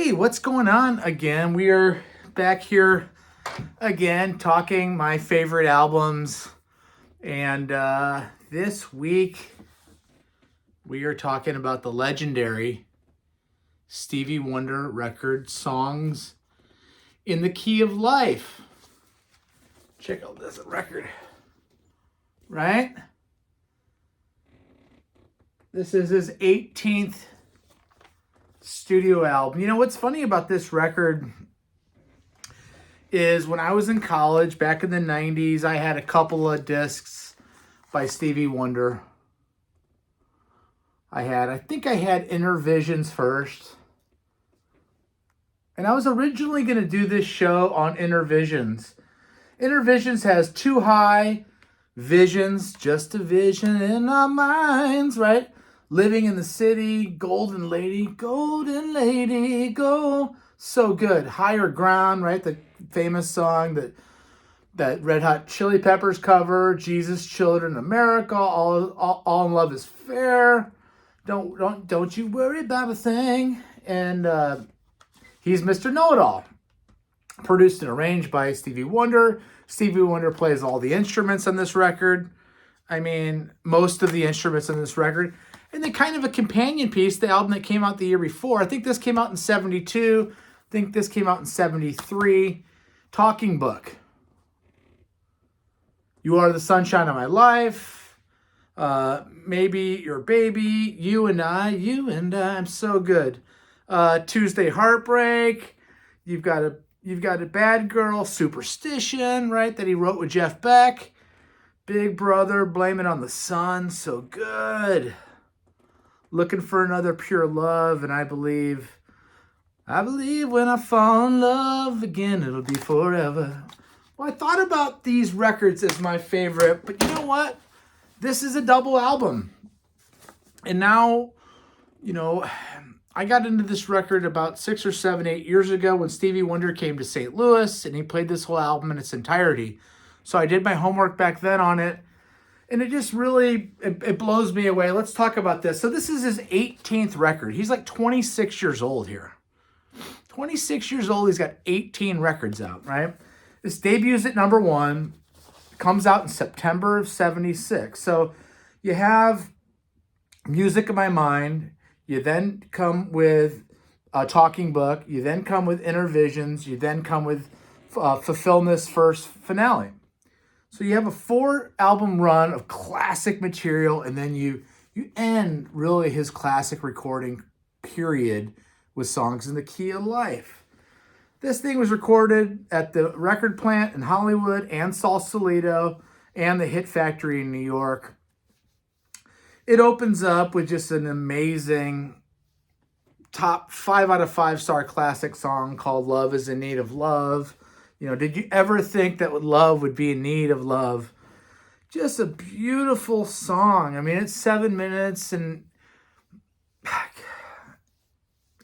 Hey, what's going on again? We are back here again talking my favorite albums. And this week we are talking about the legendary Stevie Wonder record, Songs in the Key of Life. Check out this record, right? This is his 18th studio album. You know what's funny about this record is when I was in college back in the 90s, I had a couple of discs by Stevie Wonder. I think I had Inner Visions first. And I was originally going to do this show on Inner Visions. Inner Visions has Too High, Visions, Just a Vision in Our Minds, right? Living in the City, Golden Lady, go. So good. Higher Ground, right? The famous song that Red Hot Chili Peppers cover, Jesus, Children, America, all in Love is Fair. Don't you worry about a thing. And he's Mr. Know-It-All. Produced and arranged by Stevie Wonder. Stevie Wonder plays all the instruments on this record. I mean, most of the instruments on this record. And then kind of a companion piece, the album that came out the year before. I think this came out in 72. I think this came out in 73. Talking Book. You Are the Sunshine of My Life. Maybe Your Baby. You and I. I'm so good. Tuesday Heartbreak. You've got a Bad Girl, Superstition, right? That he wrote with Jeff Beck. Big Brother, Blame It on the Sun. So good. Looking for Another Pure Love, and I believe when I fall in love again, it'll be forever. Well, I thought about these records as my favorite, but you know what? This is a double album. And now, I got into this record about 6 or 7, 8 years ago when Stevie Wonder came to St. Louis, and he played this whole album in its entirety. So I did my homework back then on it. And it just really, it blows me away. Let's talk about this. So this is his 18th record. He's like 26 years old here. 26 years old. He's got 18 records out, right? This debuts at number 1. Comes out in September of 76. So you have Music of My Mind. You then come with a Talking Book. You then come with Inner Visions. You then come with Fulfill This First Finale. So you have a 4-album run of classic material, and then you end really his classic recording period with Songs in the Key of Life. This thing was recorded at the record plant in Hollywood and Sausalito and the Hit Factory in New York. It opens up with just an amazing top 5 out of 5 star classic song called Love is in Need of Love. Did you ever think that love would be in need of love? Just a beautiful song. I mean, it's 7 minutes and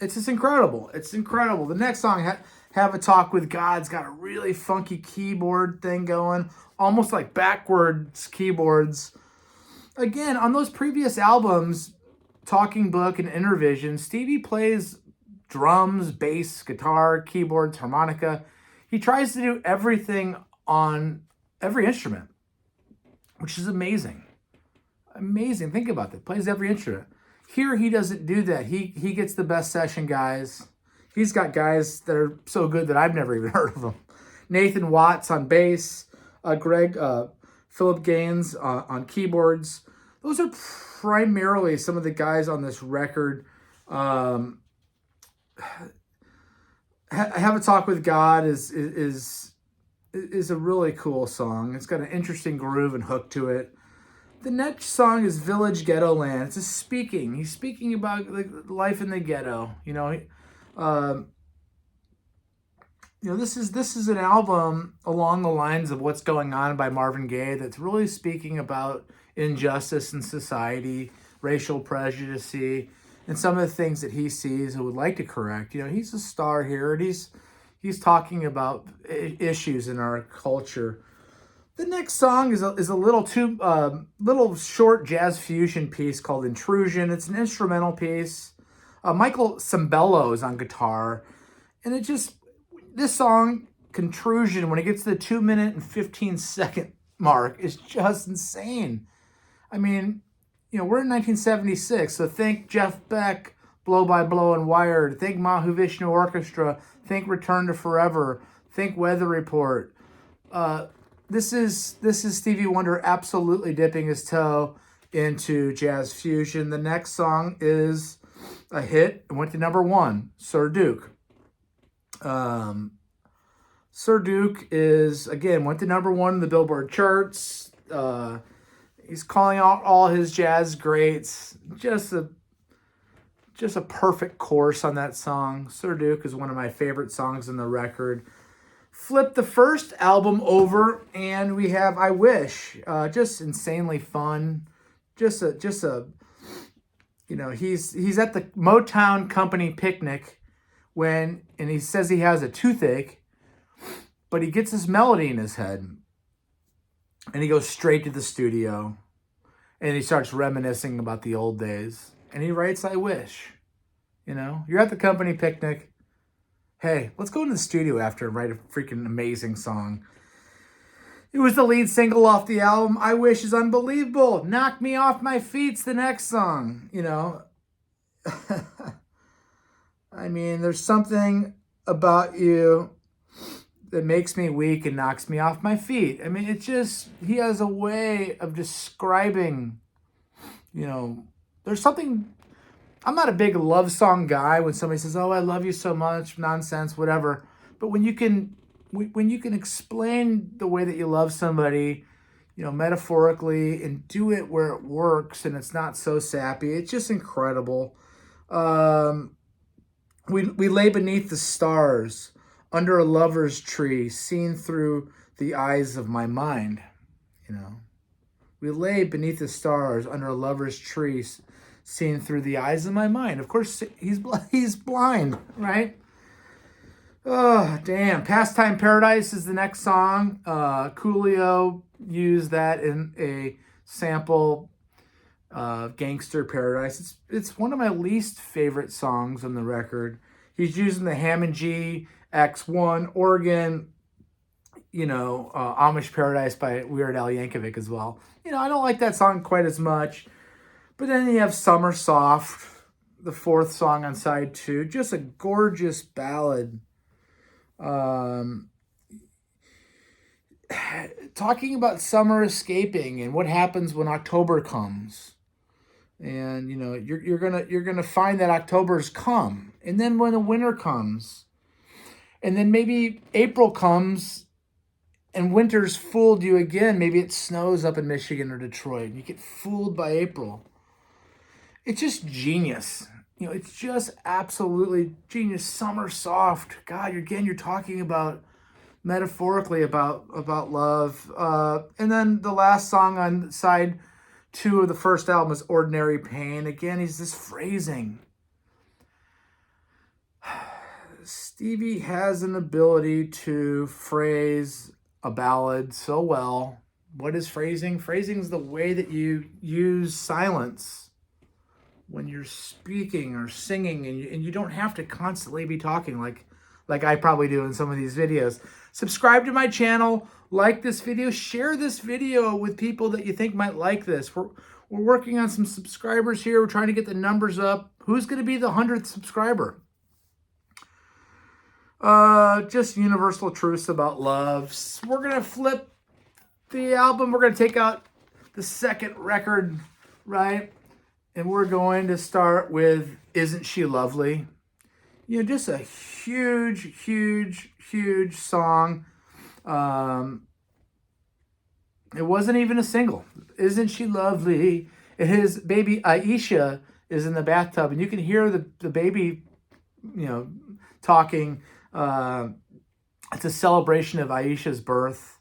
it's just incredible. It's incredible. The next song, Have a Talk with God's got a really funky keyboard thing going, almost like backwards keyboards. Again, on those previous albums, Talking Book and Inner Vision, Stevie plays drums, bass, guitar, keyboards, harmonica. He tries to do everything on every instrument, which is amazing. Amazing. Think about that. Plays every instrument. Here, he doesn't do that. He gets the best session guys. He's got guys that are so good that I've never even heard of them. Nathan Watts on bass. Philip Gaines on keyboards. Those are primarily some of the guys on this record. Have a Talk with God is a really cool song. It's got an interesting groove and hook to it. The next song is Village Ghetto Land. It's just speaking. He's speaking about life in the ghetto. This is an album along the lines of What's Going On by Marvin Gaye that's really speaking about injustice in society, racial prejudice, and some of the things that he sees and would like to correct. He's a star here, and he's talking about issues in our culture. The next song is a little short jazz fusion piece called Intrusion. It's an instrumental piece. Michael Cimbello is on guitar. And this song, Contrusion, when it gets to the 2-minute and 15-second mark, is just insane. I mean, we're in 1976, so think Jeff Beck, Blow by Blow and Wired, think Mahavishnu Orchestra, think Return to Forever, think Weather Report. This is Stevie Wonder absolutely dipping his toe into jazz fusion. The next song is a hit. It went to #1, Sir Duke. Sir Duke went to #1 in the Billboard charts. He's calling out all his jazz greats. Just a perfect course on that song. Sir Duke is one of my favorite songs in the record. Flip the first album over, and we have I Wish. Just insanely fun. He's at the Motown Company picnic and he says he has a toothache, but he gets this melody in his head, and he goes straight to the studio, and he starts reminiscing about the old days, and he writes I Wish. You're at the company picnic. Hey, let's go into the studio after and write a freaking amazing song. It was the lead single off the album. I Wish is unbelievable. Knock Me Off My Feet's the next song, I mean, there's something about you that makes me weak and knocks me off my feet. I mean, he has a way of describing, there's something. I'm not a big love song guy. When somebody says, "Oh, I love you so much," nonsense, whatever. But when you can explain the way that you love somebody, metaphorically, and do it where it works and it's not so sappy, it's just incredible. We lay beneath the stars, under a lover's tree, seen through the eyes of my mind. We lay beneath the stars, under a lover's tree, seen through the eyes of my mind. Of course, he's blind, right? Oh, damn. Pastime Paradise is the next song. Coolio used that in a sample of Gangster Paradise. It's one of my least favorite songs on the record. He's using the Hammond G X1 organ, Amish Paradise by Weird Al Yankovic as well. I don't like that song quite as much. But then you have Summer Soft, the fourth song on side 2. Just a gorgeous ballad. Talking about summer escaping and what happens when October comes. And, you're gonna find that October's come. And then when the winter comes, and then maybe April comes and winter's fooled you again. Maybe it snows up in Michigan or Detroit, and you get fooled by April. It's just genius. It's just absolutely genius. Summer Soft. God, you're talking about metaphorically about love. And then the last song on side 2 of the first album is Ordinary Pain. Again, he's this phrasing. Stevie has an ability to phrase a ballad so well. What is phrasing? Phrasing is the way that you use silence when you're speaking or singing, and you don't have to constantly be talking like I probably do in some of these videos. Subscribe to my channel, like this video, share this video with people that you think might like this. We're working on some subscribers here. We're trying to get the numbers up. Who's going to be the 100th subscriber? Just universal truths about love. We're going to flip the album. We're going to take out the second record, right? And we're going to start with Isn't She Lovely? Just a huge, huge, huge song. It wasn't even a single. Isn't She Lovely? His baby Aisha is in the bathtub, and you can hear the baby, talking. It's a celebration of Aisha's birth.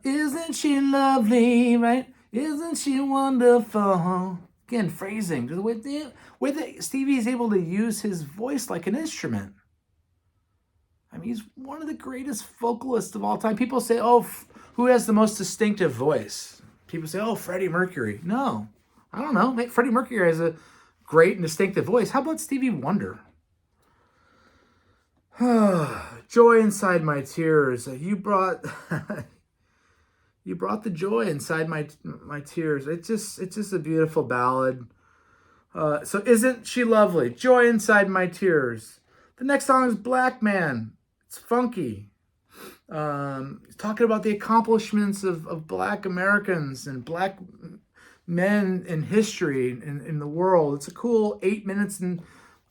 Isn't she lovely, right? Isn't she wonderful? Again, phrasing. The way that Stevie is able to use his voice like an instrument. I mean, he's one of the greatest vocalists of all time. People say, oh, who has the most distinctive voice? People say, oh, Freddie Mercury. No, I don't know. Freddie Mercury has a great and distinctive voice. How about Stevie Wonder? Joy inside my tears. You brought you brought the joy inside my tears. It's just a beautiful ballad. So isn't she lovely? Joy inside my tears. The next song is Black Man. It's funky. He's talking about the accomplishments of Black Americans and Black men in history in the world. It's a cool 8 minutes and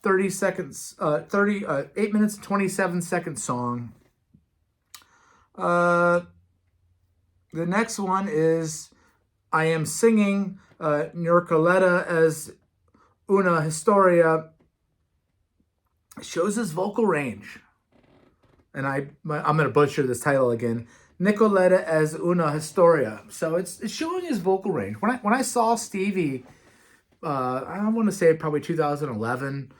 30 seconds, 8 minutes and 27 seconds song. The next one is I Am Singing Nurcoleta as Una Historia. Shows his vocal range. And I'm going to butcher this title again. Nicoleta as Una Historia. So it's showing his vocal range. When I saw Stevie, I want to say probably 2011,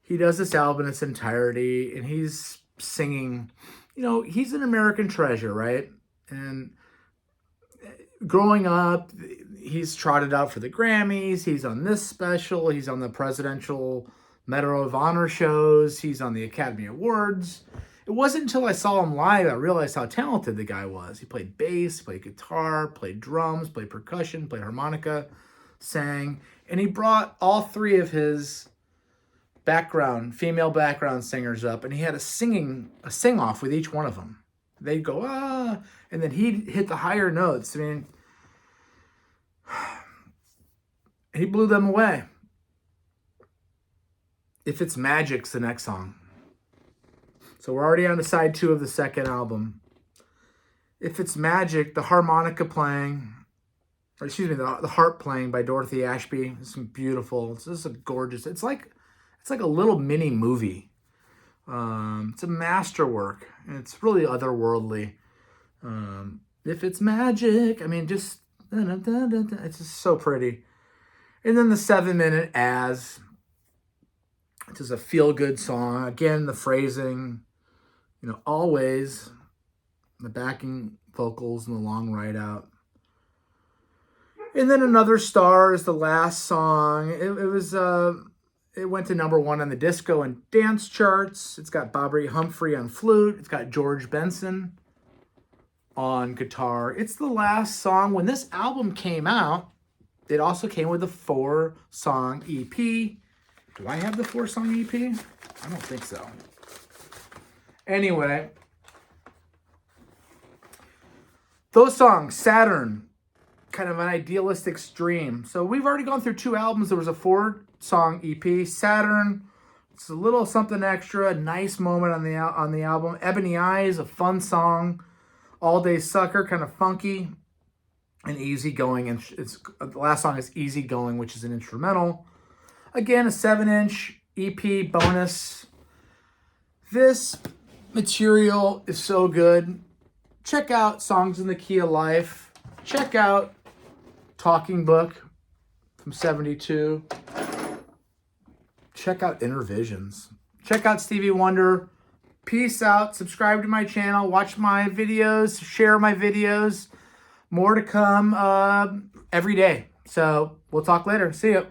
he does this album in its entirety, and he's singing. You know, he's an American treasure, right? And growing up, he's trotted out for the Grammys. He's on this special. He's on the Presidential Medal of Honor shows. He's on the Academy Awards. It wasn't until I saw him live I realized how talented the guy was. He played bass, played guitar, played drums, played percussion, played harmonica, sang, and he brought all three of his female background singers up, and he had a sing-off with each one of them. They'd go, ah, and then he'd hit the higher notes. I mean, he blew them away. If It's Magic's the next song. So we're already on to side 2 of the second album. If It's Magic, the harmonica playing, or excuse me, the harp playing by Dorothy Ashby. It's beautiful. It's just a gorgeous. It's like a little mini movie. It's a masterwork. And it's really otherworldly. If It's Magic, I mean, just it's just so pretty. And then the 7-minute As. It's just a feel-good song. Again, the phrasing, always, the backing vocals and the long ride out. And then Another Star is the last song. It went to number 1 on the disco and dance charts. It's got Bobby Humphrey on flute. It's got George Benson on guitar. It's the last song. When this album came out, it also came with a 4-song EP. Do I have the 4-song EP? I don't think so. Anyway, those songs, Saturn, kind of an idealistic stream. So we've already gone through 2 albums. There was a 4-song EP. Saturn, it's a little something extra, a nice moment on the album. Ebony Eyes, a fun song. All Day Sucker, kind of funky and easygoing. And the last song is Easygoing, which is an instrumental. Again, a 7-inch EP bonus. This material is so good. Check out Songs in the Key of Life. Check out Talking Book from 72. Check out Inner Visions. Check out Stevie Wonder. Peace out. Subscribe to my channel. Watch my videos. Share my videos. More to come every day. So we'll talk later. See ya.